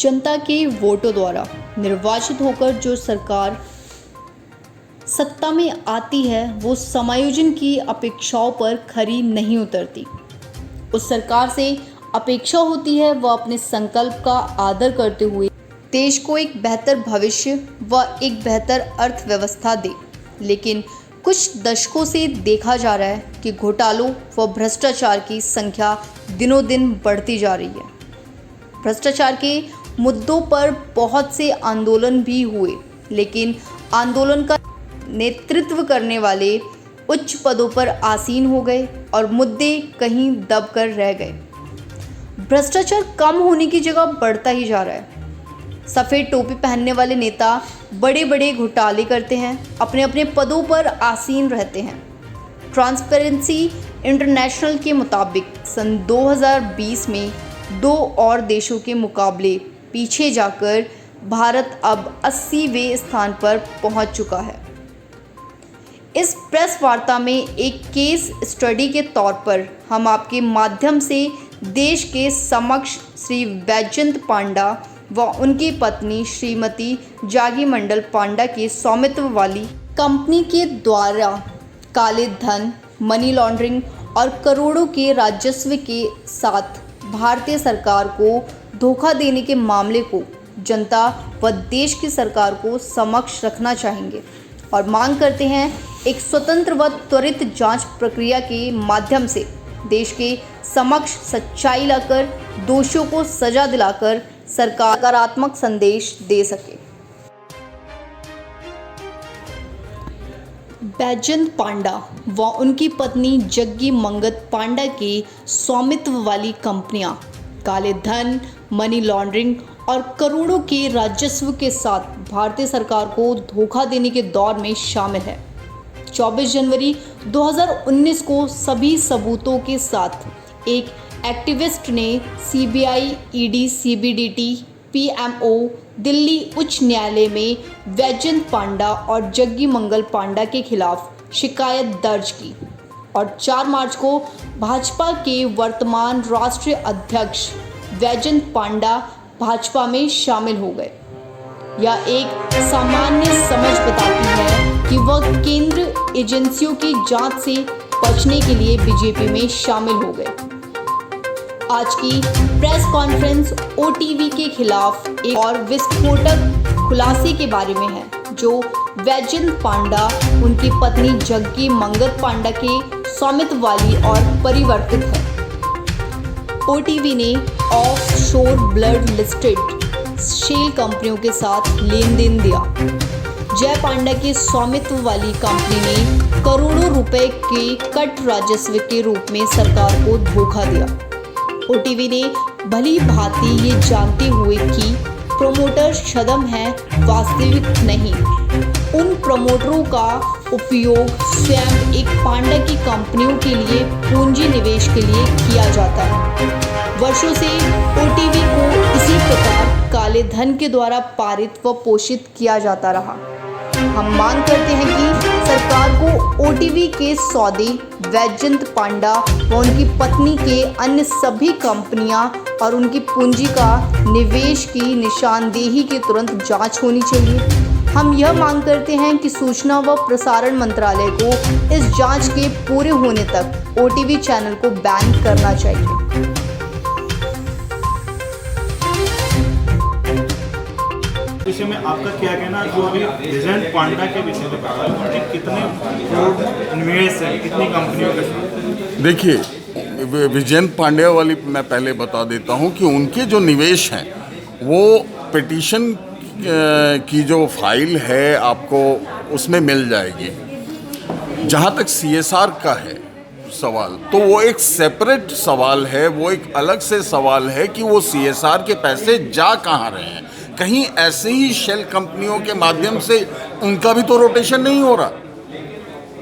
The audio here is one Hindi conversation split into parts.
जनता के वोटों द्वारा निर्वाचित होकर जो सरकार सत्ता में आती है वो समायोजन की अपेक्षाओं पर खरी नहीं उतरती। उस सरकार से अपेक्षा होती है वह अपने संकल्प का आदर करते हुए देश को एक बेहतर भविष्य व एक बेहतर अर्थव्यवस्था दे। लेकिन कुछ दशकों से देखा जा रहा है कि घोटालों व भ्रष्टाचार की संख्या दिनों दिन बढ़ती जा रही है। भ्रष्टाचार के मुद्दों पर बहुत से आंदोलन भी हुए, लेकिन आंदोलन का नेतृत्व करने वाले उच्च पदों पर आसीन हो गए और मुद्दे कहीं दब कर रह गए। भ्रष्टाचार कम होने की जगह बढ़ता ही जा रहा है। सफ़ेद टोपी पहनने वाले नेता बड़े बड़े घोटाले करते हैं, अपने अपने पदों पर आसीन रहते हैं। ट्रांसपेरेंसी इंटरनेशनल के मुताबिक सन 2020 में 2 और देशों के मुकाबले पीछे जाकर भारत अब 80वें स्थान पर पहुंच चुका है। इस प्रेस वार्ता में एक केस स्टडी के तौर पर हम आपके माध्यम से देश के समक्ष श्री वैजयंत पांडा व उनकी पत्नी श्रीमती जागी मंडल पांडा के स्वामित्व वाली कंपनी के द्वारा काले धन, मनी लॉन्ड्रिंग और करोड़ों के राजस्व के साथ भारतीय सरकार को धोखा देने के मामले को जनता व देश की सरकार को समक्ष रखना चाहेंगे और मांग करते हैं एक स्वतंत्र व त्वरित जांच प्रक्रिया के माध्यम से देश के समक्ष सच्चाई लाकर दोषियों को सजा दिलाकर सरकार सकारात्मक संदेश दे सके। वैजयंत पांडा व उनकी पत्नी जग्गी मंगत पांडा के स्वामित्व वाली कंपनियां काले धन, मनी लॉन्ड्रिंग और करोड़ों के राजस्व के साथ भारतीय सरकार को धोखा देने के दौर में शामिल है। 24 जनवरी 2019 को सभी सबूतों के साथ एक एक्टिविस्ट ने CBI, ED, CBDT, PMO, Delhi उच्च न्यायालय में वैजयंत पांडा और जग्गी मंगल पांडा के खिलाफ शिकायत दर्ज की और 4 मार्च को भाजपा के वर्तमान राष्ट्रीय अध्यक्ष वैजयंत पांडा भाजपा में शामिल हो गए। यह एक सामान्य समझ बताती है कि वह केंद्र एजेंसियों की जांच से बचने के लिए बीजेपी में शामिल हो गए। आज की प्रेस कॉन्फ्रेंस ओटीवी के खिलाफ एक और विस्फोटक खुलासे के बारे में है, जो वैजयंत पांडा उनकी पत्नी जग्गी मंगत पांडा के स्वामित्व वाली और परिवर्तित है। ओटीवी ने ऑफ शोर ब्लड लिस्टेड शेल कंपनियों के साथ लेन देन दिया। जय पांडा के स्वामित्व वाली कंपनी ने करोड़ों रुपए के कट राजस्व के रूप में सरकार को धोखा दिया। ओटीवी ने भली भांति ये जानते हुए कि प्रोमोटर छद्म है, वास्तविक नहीं, उन प्रोमोटरों का उपयोग स्वयं एक पांडा की कंपनियों के लिए पूंजी निवेश के लिए किया जाता है। वर्षों से ओटीवी को इसी प्रकार काले धन के द्वारा पारित व पोषित किया जाता रहा। हम मांग करते हैं कि सरकार को ओटीवी के सौदे, वैजयंत पांडा व उनकी पत्नी के अन्य सभी कंपनियां और उनकी पूंजी का निवेश की निशानदेही की तुरंत जांच होनी चाहिए। हम यह मांग करते हैं कि सूचना व प्रसारण मंत्रालय को इस जांच के पूरे होने तक ओटीवी चैनल को बैन करना चाहिए। विषय में आपका क्या कहना, जो अभी वैजयंत पांडा के विषय में कहा है, कितने निवेश है, कितनी कंपनियों के साथ? देखिए, वैजयंत पांडा वाली मैं पहले बता देता हूं कि उनके जो निवेश हैं वो पिटीशन की जो फाइल है आपको उसमें मिल जाएगी। जहां तक सीएसआर का है सवाल, तो वो एक सेपरेट सवाल है, वो एक अलग से सवाल है कि वो सीएसआर के पैसे जा कहाँ रहे हैं। कहीं ऐसे ही शेल कंपनियों के माध्यम से उनका भी तो रोटेशन नहीं हो रहा।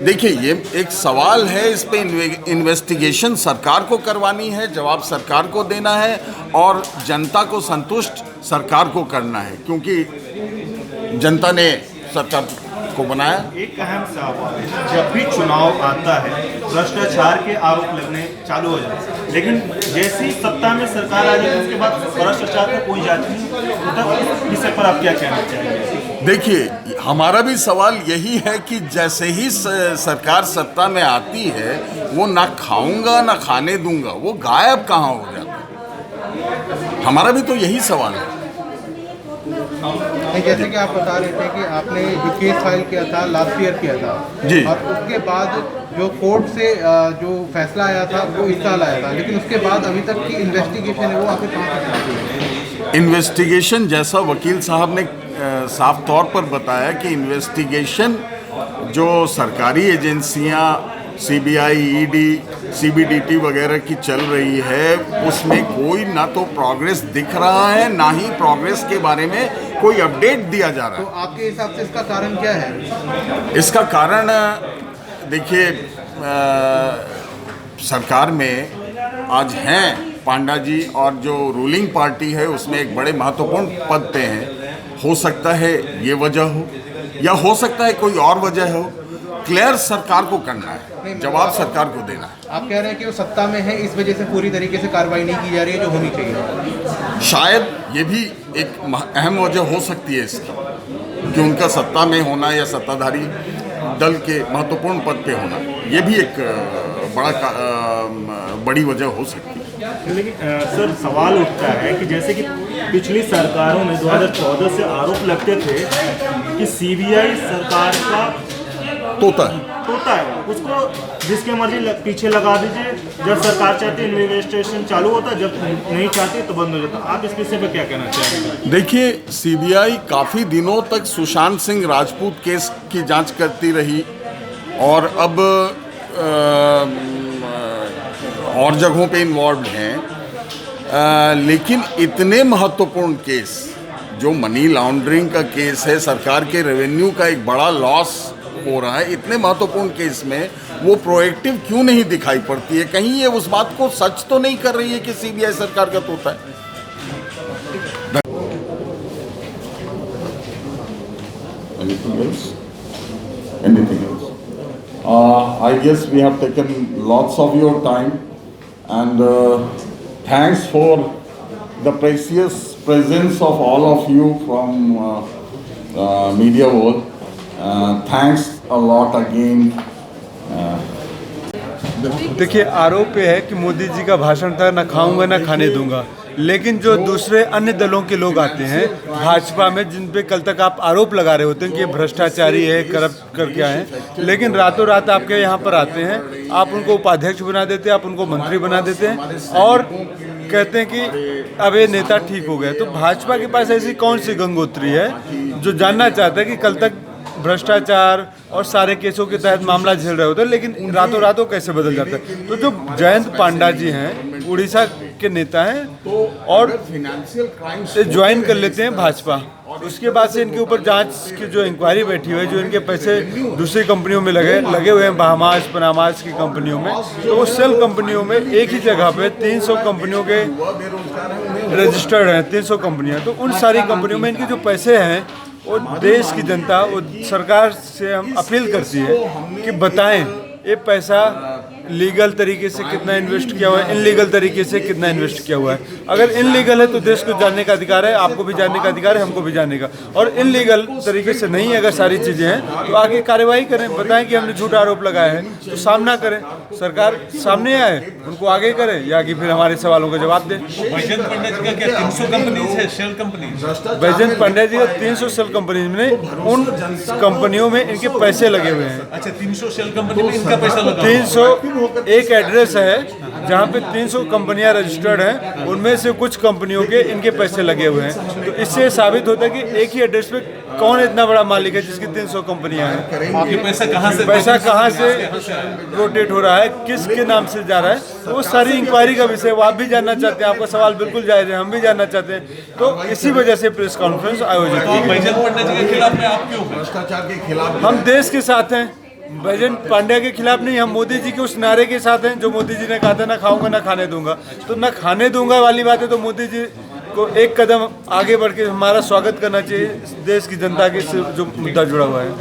देखिए, ये एक सवाल है, इस पे इन्वेस्टिगेशन सरकार को करवानी है, जवाब सरकार को देना है और जनता को संतुष्ट सरकार को करना है, क्योंकि जनता ने सरकार को बनाया। एक अहम सवाल, जब भी चुनाव आता है भ्रष्टाचार के आरोप लगने चालू हो जाते हैं, लेकिन जैसी सत्ता में सरकार आ जाती है उसके बाद भ्रष्टाचार का कोई जांच नहीं होता। इस विषय पर आप क्या कहना चाहेंगे? देखिए, हमारा भी सवाल यही है कि जैसे ही सरकार सत्ता में आती है वो ना खाऊंगा ना खाने दूंगा, वो गायब कहाँ हो जाता है। हमारा भी तो यही सवाल है। जैसे कि आप बता रहे थे कि आपने जो केस फाइल किया था लास्ट ईयर किया था जी, और उसके बाद जो कोर्ट से जो फैसला आया था वो इस साल आया था, लेकिन उसके बाद अभी तक की इन्वेस्टिगेशन है वो आखिर कहाँ तक पहुंची है? इन्वेस्टिगेशन जैसा वकील साहब ने साफ तौर पर बताया कि इन्वेस्टिगेशन जो सरकारी एजेंसियां सीबीआई, ईडी, सीबीडीटी वगैरह की चल रही है उसमें कोई ना तो प्रोग्रेस दिख रहा है, ना ही प्रोग्रेस के बारे में कोई अपडेट दिया जा रहा तो आपके हिसाब से इसका कारण क्या है? है। इसका कारण देखिए, सरकार में आज हैं पांडा जी और जो रूलिंग पार्टी है उसमें एक बड़े महत्वपूर्ण पद पे हैं। हो सकता है ये वजह हो या हो सकता है कोई और वजह हो। क्लियर सरकार को करना है, जवाब सरकार को देना है। आप कह रहे हैं कि वो सत्ता में है इस वजह से पूरी तरीके से कार्रवाई नहीं की जा रही है जो होनी चाहिए। शायद ये भी एक अहम वजह हो सकती है इसकी कि उनका सत्ता में होना या सत्ताधारी दल के महत्वपूर्ण पद पे होना, ये भी एक बड़ी वजह हो सकती है। लेकिन सर सवाल उठता है कि जैसे कि पिछली सरकारों में 2014 से आरोप लगते थे कि सीबीआई सरकार का तोता है, उसको जिसके मर्जी पीछे लगा दीजिए। जब सरकार चाहती है इन्वेस्टिगेशन चालू होता है, जब नहीं चाहती तो बंद हो जाता। आप इस विषय पर क्या कहना चाहेंगे? देखिए, सीबीआई काफ़ी दिनों तक सुशांत सिंह राजपूत केस की जांच करती रही और अब और जगहों पे इन्वॉल्व हैं, लेकिन इतने महत्वपूर्ण केस जो मनी लॉन्ड्रिंग का केस है, सरकार के रेवेन्यू का एक बड़ा लॉस हो रहा है, इतने महत्वपूर्ण केस में वो प्रोएक्टिव क्यों नहीं दिखाई पड़ती है? कहीं ये उस बात को सच तो नहीं कर रही है कि सीबीआई सरकार का तोता है? Anything else? I guess we have taken lots of your time and thanks for the precious presence of all of you from media world. Thanks a lot again. देखिए, आरोप ये है कि मोदी जी का भाषण था ना खाऊंगा ना खाने दूंगा, लेकिन जो दूसरे अन्य दलों के लोग आते हैं भाजपा में जिन पे कल तक आप आरोप लगा रहे होते हैं कि ये भ्रष्टाचारी है, करप्ट करके आए हैं, लेकिन रातों रात आपके यहाँ पर आते हैं, आप उनको उपाध्यक्ष बना देते हैं, आप उनको मंत्री बना देते हैं और कहते हैं कि अब ये नेता ठीक हो गए। तो भाजपा के पास ऐसी कौन सी गंगोत्री है जो जानना चाहता है कि कल तक भ्रष्टाचार और सारे केसों के तहत मामला झेल रहे होते हैं, लेकिन रातों रातों कैसे बदल जाता है? तो जो जयंत पांडा जी हैं, उड़ीसा के नेता हैं और फाइनेंशियल क्राइम से ज्वाइन कर लेते हैं भाजपा, उसके बाद से इनके ऊपर जांच की जो इंक्वायरी बैठी हुई है, जो इनके पैसे दूसरी कंपनियों में लगे हुए हैं, बहामास पनामास की कंपनियों में, तो वो सेल कंपनियों में एक ही जगह पे 300 कंपनियों के रजिस्टर्ड हैं, 300 कंपनियां। तो उन सारी कंपनियों में इनके जो पैसे हैं वो देश की जनता, वो सरकार से हम अपील करती है कि बताएं ये पैसा लीगल तरीके से कितना इन्वेस्ट किया हुआ है, इनलीगल तरीके से कितना इन्वेस्ट किया हुआ है। अगर इनलीगल है तो देश को जानने का अधिकार है, आपको भी जानने का अधिकार है, हमको भी जानने का। और इनलीगल तरीके से नहीं है अगर सारी चीज़ें हैं तो आगे कार्रवाई करें, बताएं कि हमने झूठा आरोप लगाया है तो सामना करें, सरकार सामने आए, उनको आगे करें या कि फिर हमारे सवालों का जवाब दें। बैजयंत पंडा जी का क्या 300 कंपनीज है, शेल कंपनी? बैजयंत पंडा जी का 300 सेल कंपनी में, उन कंपनियों में इनके पैसे लगे हुए हैं। अच्छा, 300 शेल कंपनी में इनका पैसा लगा? 300 एक एड्रेस है जहाँ पे 300 कंपनियां रजिस्टर्ड हैं, उनमें से कुछ कंपनियों के इनके पैसे लगे हुए हैं। तो इससे साबित होता है कि एक ही एड्रेस पे कौन इतना बड़ा मालिक है जिसकी 300 कंपनियां हैं। ये पैसा कहाँ से रोटेट हो रहा है, किसके नाम से जा रहा है, तो वो सारी इंक्वायरी का विषय वो आप भी जानना चाहते हैं। आपका सवाल बिल्कुल जायज है, हम भी जानना चाहते हैं। तो इसी वजह से प्रेस कॉन्फ्रेंस आयोजित की। बैजयंत पंडा जी के खिलाफ में आप क्यों? भ्रष्टाचार के खिलाफ हम देश के साथ हैं, बैजयंत पांड्या के खिलाफ नहीं। हम मोदी जी के उस नारे के साथ हैं जो मोदी जी ने कहा था, ना खाऊंगा ना खाने दूंगा। तो ना खाने दूंगा वाली बात है तो मोदी जी को एक कदम आगे बढ़ के हमारा स्वागत करना चाहिए देश की जनता के जो मुद्दा जुड़ा हुआ है।